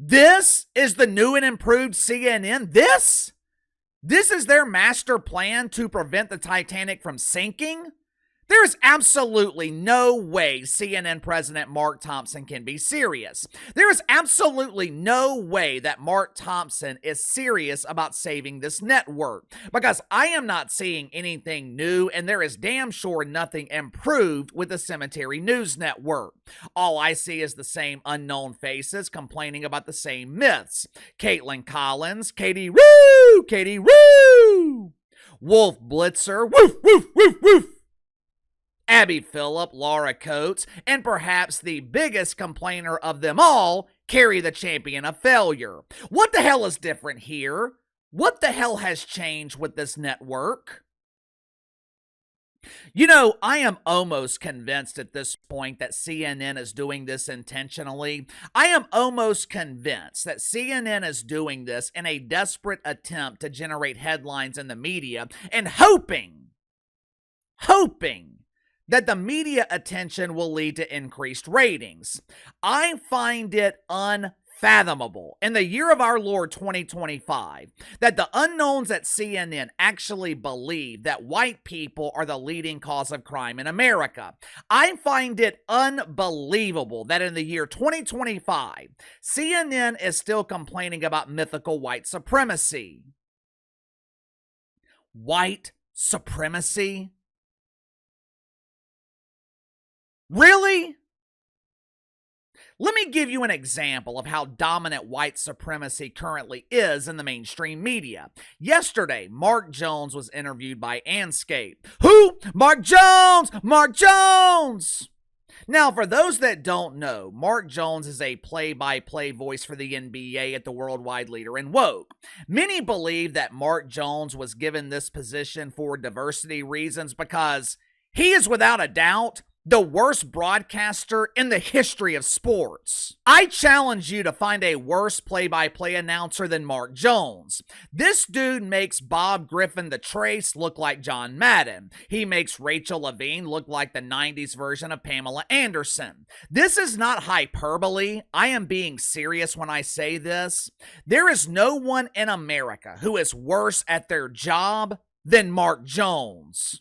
This is the new and improved CNN. This is their master plan to prevent the Titanic from sinking? There is absolutely no way CNN President Mark Thompson can be serious. There is absolutely no way that Mark Thompson is serious about saving this network, because I am not seeing anything new, and there is damn sure nothing improved with the Cemetery News Network. All I see is the same unknown faces complaining about the same myths. Caitlin Collins, Katie Woo! Wolf Blitzer, woof, woof, woof, woof. Abby Phillip, Laura Coates, and perhaps the biggest complainer of them all, Cari the Champion of Failure. What the hell is different here? What the hell has changed with this network? You know, I am almost convinced at this point that CNN is doing this intentionally. I am almost convinced that CNN is doing this in a desperate attempt to generate headlines in the media and hoping that the media attention will lead to increased ratings. I find it unfathomable in the year of our Lord 2025 that the unknowns at CNN actually believe that white people are the leading cause of crime in America. I find it unbelievable that in the year 2025, CNN is still complaining about mythical white supremacy. White supremacy? Really? Let me give you an example of how dominant white supremacy currently is in the mainstream media. Yesterday, Mark Jones was interviewed by Anscape. Who? Mark Jones! Mark Jones! Now, for those that don't know, Mark Jones is a play-by-play voice for the NBA at the worldwide leader in woke. Many believe that Mark Jones was given this position for diversity reasons because he is without a doubt the worst broadcaster in the history of sports. I challenge you to find a worse play-by-play announcer than Mark Jones. This dude makes Bob Griffin the Trace look like John Madden. He makes Rachel Levine look like the 90s version of Pamela Anderson. This is not hyperbole. I am being serious when I say this. There is no one in America who is worse at their job than Mark Jones.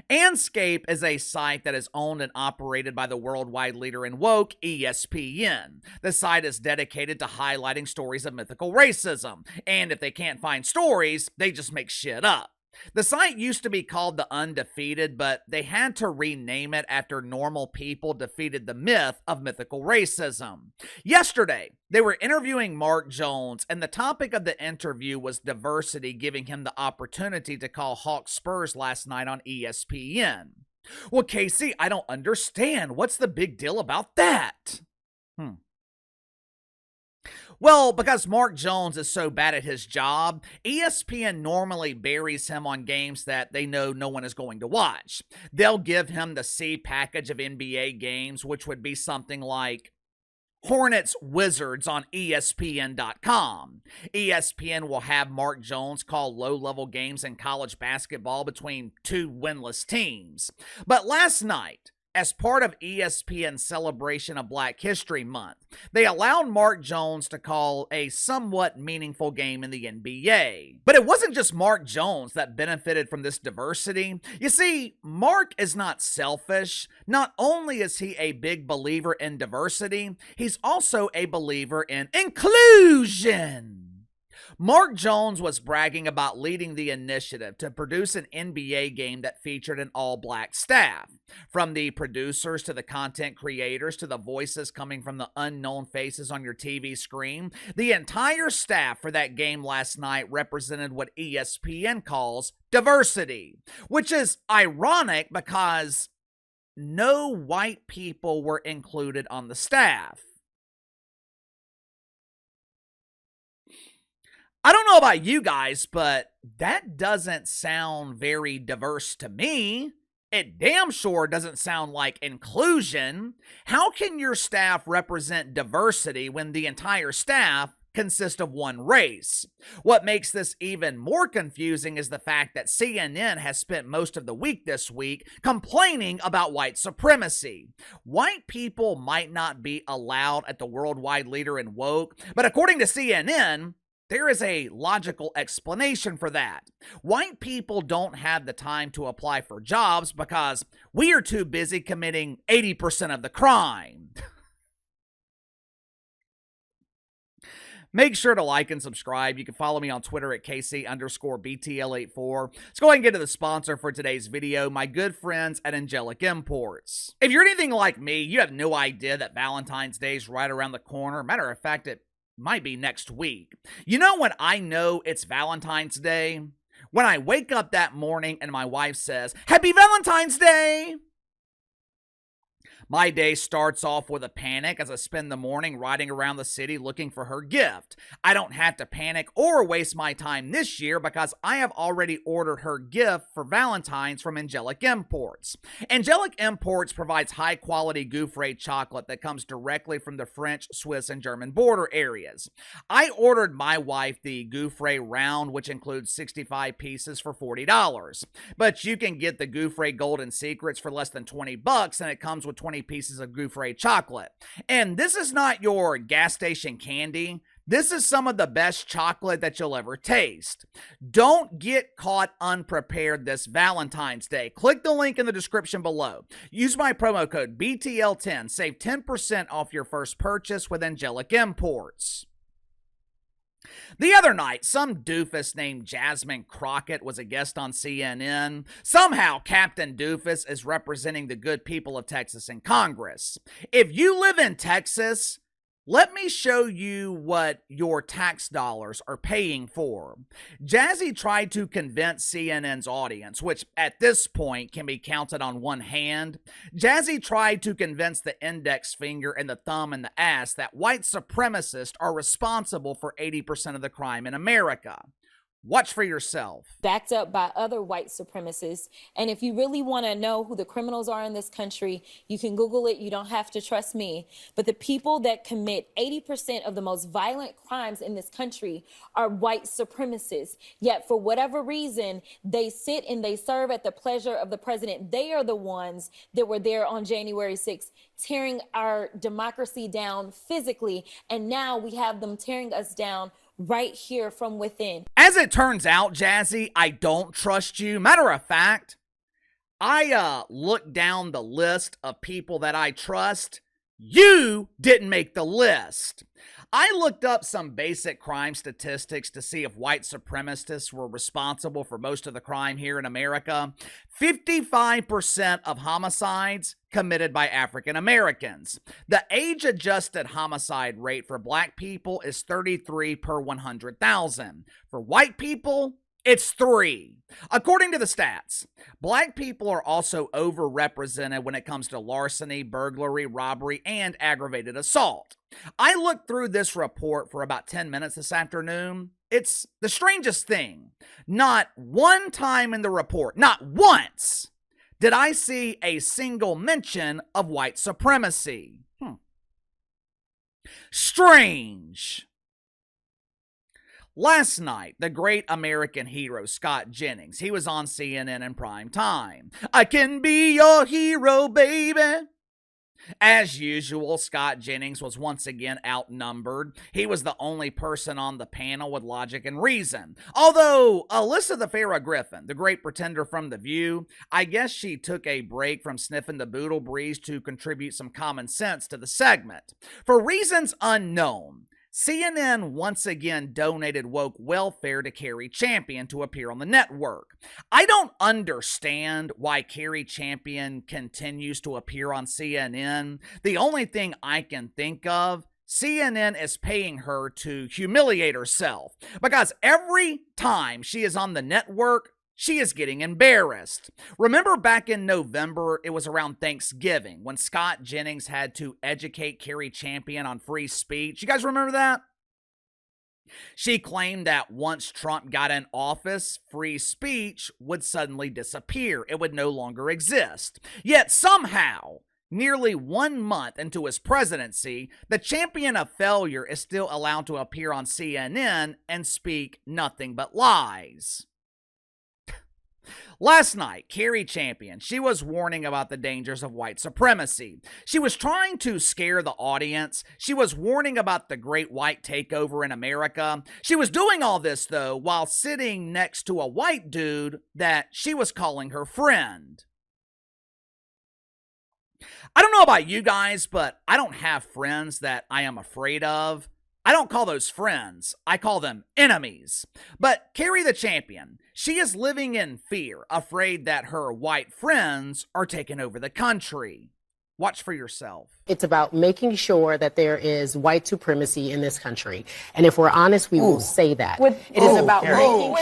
Anscape is a site that is owned and operated by the worldwide leader in woke, ESPN. The site is dedicated to highlighting stories of mythical racism, and if they can't find stories, they just make shit up. The site used to be called The Undefeated, but they had to rename it after normal people defeated the myth of mythical racism. Yesterday, they were interviewing Mark Jones, and the topic of the interview was diversity, giving him the opportunity to call Hawks Spurs last night on ESPN. Well, Casey, I don't understand. What's the big deal about that? Well, because Mark Jones is so bad at his job, ESPN normally buries him on games that they know no one is going to watch. They'll give him the C package of NBA games, which would be something like Hornets Wizards on ESPN.com. ESPN will have Mark Jones call low-level games in college basketball between two winless teams. But last night, as part of ESPN's celebration of Black History Month, they allowed Mark Jones to call a somewhat meaningful game in the NBA. But it wasn't just Mark Jones that benefited from this diversity. You see, Mark is not selfish. Not only is he a big believer in diversity, he's also a believer in inclusion. Mark Jones was bragging about leading the initiative to produce an NBA game that featured an all-black staff. From the producers to the content creators to the voices coming from the unknown faces on your TV screen, the entire staff for that game last night represented what ESPN calls diversity, which is ironic because no white people were included on the staff. I don't know about you guys, but that doesn't sound very diverse to me. It damn sure doesn't sound like inclusion. How can your staff represent diversity when the entire staff consist of one race. What makes this even more confusing is the fact that CNN has spent most of the week this week complaining about white supremacy. White people might not be allowed at the worldwide leader in woke, but according to CNN, there is a logical explanation for that. White people don't have the time to apply for jobs because we are too busy committing 80% of the crime. Make sure to like and subscribe. You can follow me on Twitter at KC_BTL84. Let's go ahead and get to the sponsor for today's video, my good friends at Angelic Imports. If you're anything like me, you have no idea that Valentine's Day is right around the corner. Matter of fact, it might be next week. You know when I know it's Valentine's Day? When I wake up that morning and my wife says, "Happy Valentine's Day!" My day starts off with a panic as I spend the morning riding around the city looking for her gift. I don't have to panic or waste my time this year because I have already ordered her gift for Valentine's from Angelic Imports. Angelic Imports provides high-quality Gouffre chocolate that comes directly from the French, Swiss, and German border areas. I ordered my wife the Gouffre round, which includes 65 pieces for $40. But you can get the Gouffre Golden Secrets for less than $20, and it comes with 20 pieces of Gouffre chocolate. And this is not your gas station candy. This is some of the best chocolate that you'll ever taste. Don't get caught unprepared this Valentine's Day. Click the link in the description below. Use my promo code BTL10. Save 10% off your first purchase with Angelic Imports. The other night, some doofus named Jasmine Crockett was a guest on CNN. Somehow, Captain Doofus is representing the good people of Texas in Congress. If you live in Texas, let me show you what your tax dollars are paying for. Jazzy tried to convince CNN's audience, which at this point can be counted on one hand. Jazzy tried to convince the index finger and the thumb and the ass that white supremacists are responsible for 80% of the crime in America. Watch for yourself. Backed up by other white supremacists. And if you really want to know who the criminals are in this country, you can Google it. You don't have to trust me. But the people that commit 80% of the most violent crimes in this country are white supremacists. Yet for whatever reason, they sit and they serve at the pleasure of the president. They are the ones that were there on January 6th, tearing our democracy down physically. And now we have them tearing us down right here from within. As it turns out, Jazzy, I don't trust you. Matter of fact, I looked down the list of people that I trust. You didn't make the list. I looked up some basic crime statistics to see if white supremacists were responsible for most of the crime here in America. 55% of homicides committed by African Americans. The age-adjusted homicide rate for black people is 33 per 100,000. For white people, it's 3. According to the stats, black people are also overrepresented when it comes to larceny, burglary, robbery, and aggravated assault. I looked through this report for about 10 minutes this afternoon. It's the strangest thing. Not one time in the report, not once, did I see a single mention of white supremacy. Strange. Last night, the great American hero Scott Jennings, he was on CNN in prime time. I can be your hero, baby. As usual, Scott Jennings was once again outnumbered. He was the only person on the panel with logic and reason. Although, Alyssa the Pharaoh Griffin, the great pretender from The View, I guess she took a break from sniffing the boodle breeze to contribute some common sense to the segment. For reasons unknown, CNN once again donated woke welfare to Cari Champion to appear on the network. I don't understand why Cari Champion continues to appear on CNN. The only thing I can think of, CNN is paying her to humiliate herself, because every time she is on the network, she is getting embarrassed. Remember back in November, it was around Thanksgiving, when Scott Jennings had to educate Cari Champion on free speech. You guys remember that? She claimed that once Trump got in office, free speech would suddenly disappear. It would no longer exist. Yet somehow, Nearly 1 month into his presidency, the champion of failure is still allowed to appear on CNN and speak nothing but lies. Last night, Cari Champion, she was warning about the dangers of white supremacy. She was trying to scare the audience. She was warning about the great white takeover in America. She was doing all this, though, while sitting next to a white dude that she was calling her friend. I don't know about you guys, but I don't have friends that I am afraid of. I don't call those friends. I call them enemies. But Cari the Champion, she is living in fear, afraid that her white friends are taking over the country. Watch for yourself. It's about making sure that there is white supremacy in this country. And if we're honest, we will say that. It is about making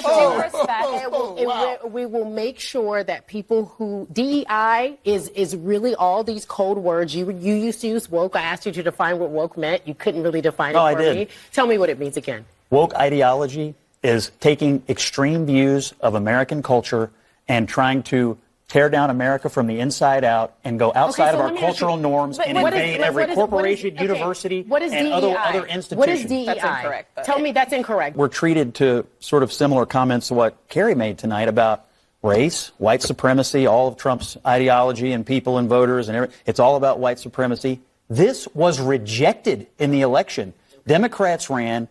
we will make sure that people who DEI is really all these code words. You used to use woke. I asked you to define what woke meant. You couldn't really define it for me. Tell me what it means again. Woke ideology is taking extreme views of American culture and trying to tear down America from the inside out and go outside of our cultural norms and invade every corporation, university, and other institutions. What is DEI? That's incorrect. Tell me that's incorrect. We're treated to sort of similar comments to what Cari made tonight about race, white supremacy, all of Trump's ideology and people and voters and everything. It's all about white supremacy. This was rejected in the election. Democrats ran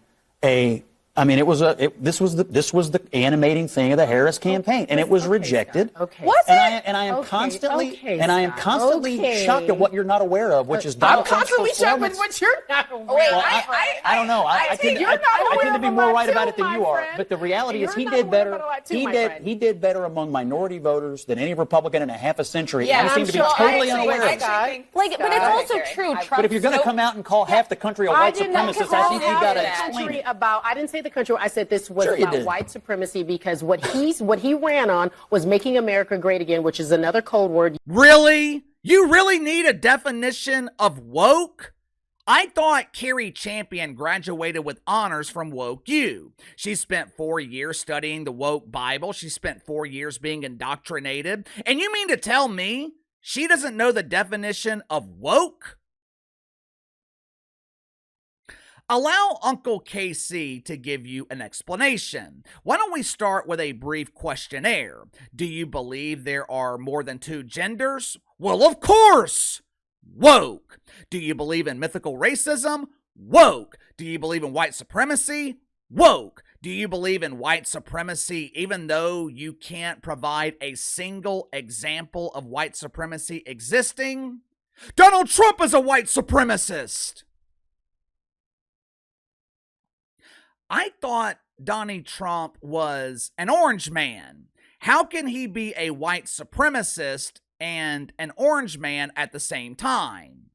this was the animating thing of the Harris campaign, and it was rejected. Okay. Was it? And I am constantly shocked at what you're not aware of, which is Donald Trump's performance. I'm constantly shocked at what you're not aware Wait, of. I don't know. I tend to be more right about it than you are. But the reality is, he did better. He did better among minority voters than any Republican in a half a century. Yeah, and he seemed to be totally unaware of it. But it's also true. But if you're going to come out and call half the country a white supremacist, I think you've got to explain it. I didn't say the country. I said this was about white supremacy, because what he ran on was making America great again, which is another code word. Really? You really need a definition of woke? I thought Cari Champion graduated with honors from Woke U. She spent 4 years studying the woke Bible. She spent 4 years being indoctrinated. And you mean to tell me she doesn't know the definition of woke? Allow Uncle KC to give you an explanation. Why don't we start with a brief questionnaire? Do you believe there are more than 2 genders? Well, of course! Woke. Do you believe in mythical racism? Woke. Do you believe in white supremacy? Woke. Do you believe in white supremacy even though you can't provide a single example of white supremacy existing? Donald Trump is a white supremacist! I thought Donnie Trump was an orange man. How can he be a white supremacist and an orange man at the same time?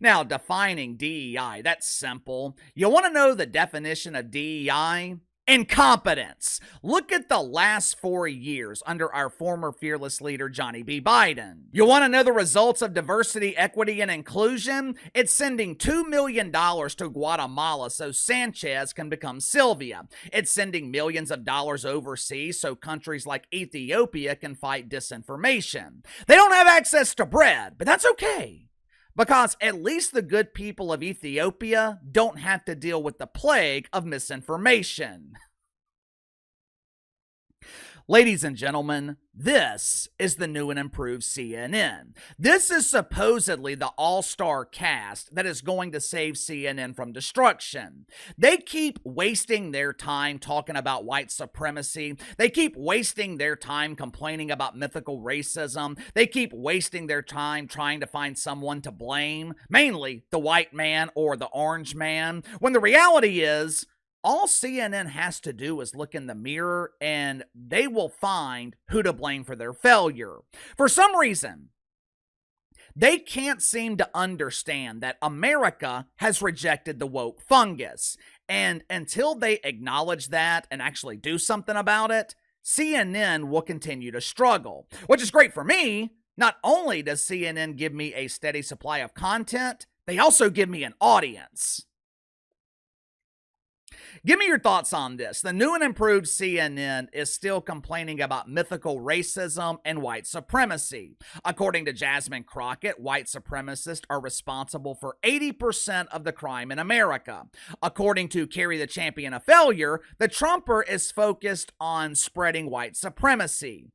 Now, defining DEI, that's simple. You want to know the definition of DEI? Incompetence. Look at the last 4 years under our former fearless leader, Johnny B. Biden. You want to know the results of diversity, equity, and inclusion? It's sending $2 million to Guatemala so Sanchez can become Sylvia. It's sending millions of dollars overseas so countries like Ethiopia can fight disinformation. They don't have access to bread, but that's okay, because at least the good people of Ethiopia don't have to deal with the plague of misinformation. Ladies and gentlemen, this is the new and improved CNN. This is supposedly the all-star cast that is going to save CNN from destruction. They keep wasting their time talking about white supremacy. They keep wasting their time complaining about mythical racism. They keep wasting their time trying to find someone to blame, mainly the white man or the orange man, when the reality is, all CNN has to do is look in the mirror and they will find who to blame for their failure. For some reason, they can't seem to understand that America has rejected the woke fungus. And until they acknowledge that and actually do something about it, CNN will continue to struggle. Which is great for me. Not only does CNN give me a steady supply of content, they also give me an audience. Give me your thoughts on this. The new and improved CNN is still complaining about mythical racism and white supremacy. According to Jasmine Crockett, white supremacists are responsible for 80% of the crime in America. According to Cari the Champion of Failure, the Trumper is focused on spreading white supremacy.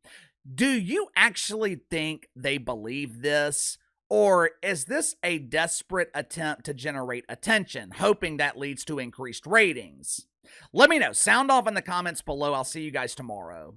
Do you actually think they believe this? Or is this a desperate attempt to generate attention, hoping that leads to increased ratings? Let me know. Sound off in the comments below. I'll see you guys tomorrow.